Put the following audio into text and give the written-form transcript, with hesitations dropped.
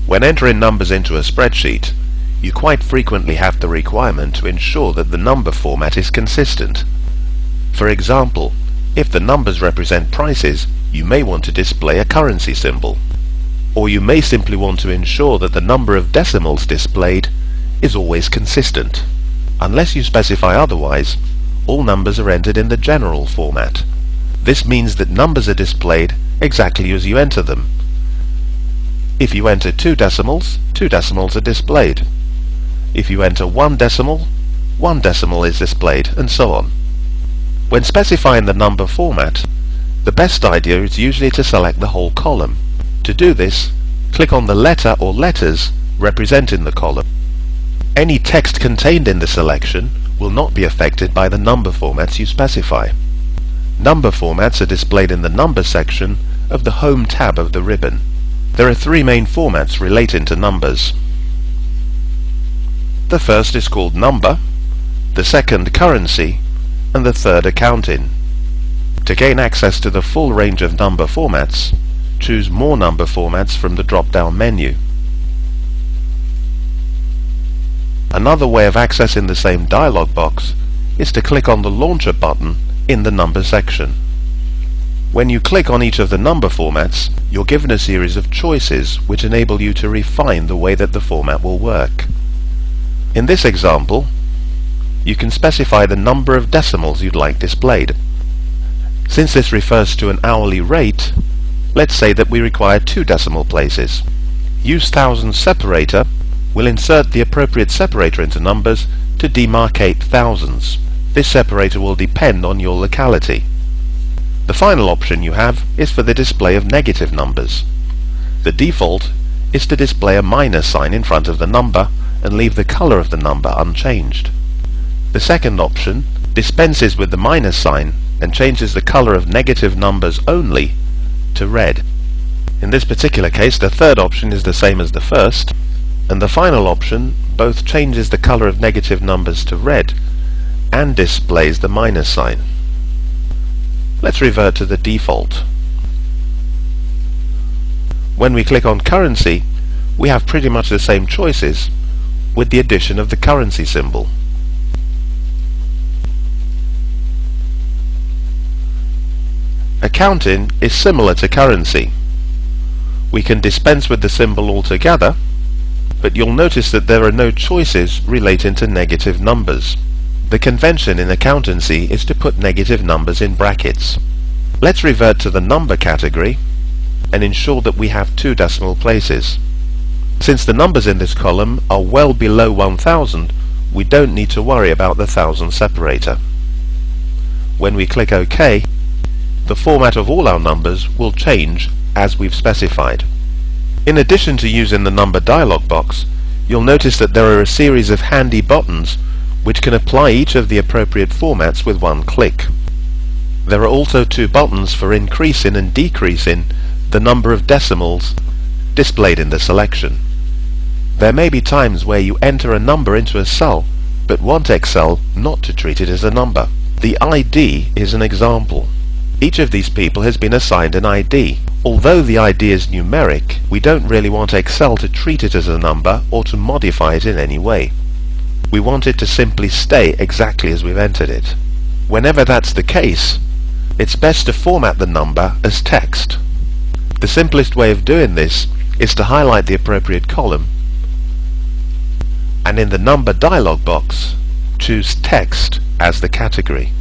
When entering numbers into a spreadsheet, you quite frequently have the requirement to ensure that the number format is consistent. For example, if the numbers represent prices, you may want to display a currency symbol. Or you may simply want to ensure that the number of decimals displayed is always consistent. Unless you specify otherwise, all numbers are entered in the general format. This means that numbers are displayed exactly as you enter them. If you enter 2 decimals are displayed. If you enter 1 decimal is displayed, and so on. When specifying the number format, the best idea is usually to select the whole column. To do this, click on the letter or letters representing the column. Any text contained in the selection will not be affected by the number formats you specify. Number formats are displayed in the Number section of the Home tab of the ribbon. There are 3 main formats relating to numbers. The first is called Number, the second Currency, and the third Accounting. To gain access to the full range of number formats, choose More Number Formats from the drop-down menu. Another way of accessing the same dialog box is to click on the Launcher button in the Number section. When you click on each of the number formats, you're given a series of choices which enable you to refine the way that the format will work. In this example, you can specify the number of decimals you'd like displayed. Since this refers to an hourly rate, let's say that we require 2 decimal places. Use thousands separator will insert the appropriate separator into numbers to demarcate thousands. This separator will depend on your locality. The final option you have is for the display of negative numbers. The default is to display a minus sign in front of the number and leave the color of the number unchanged. The second option dispenses with the minus sign and changes the color of negative numbers only to red. In this particular case, the third option is the same as the first, and the final option both changes the color of negative numbers to red and displays the minus sign. Let's revert to the default. When we click on Currency, we have pretty much the same choices with the addition of the currency symbol. Accounting is similar to currency. We can dispense with the symbol altogether, but you'll notice that there are no choices relating to negative numbers. The convention in accountancy is to put negative numbers in brackets. Let's revert to the number category and ensure that we have 2 decimal places. Since the numbers in this column are well below 1000, we don't need to worry about the thousand separator. When we click OK, the format of all our numbers will change as we've specified. In addition to using the number dialog box, you'll notice that there are a series of handy buttons which can apply each of the appropriate formats with one click. There are also 2 buttons for increasing and decreasing the number of decimals displayed in the selection. There may be times where you enter a number into a cell but want Excel not to treat it as a number. The ID is an example. Each of these people has been assigned an ID. Although the ID is numeric, we don't really want Excel to treat it as a number or to modify it in any way. We want it to simply stay exactly as we've entered it. Whenever that's the case, it's best to format the number as text. The simplest way of doing this is to highlight the appropriate column and in the number dialog box choose text as the category.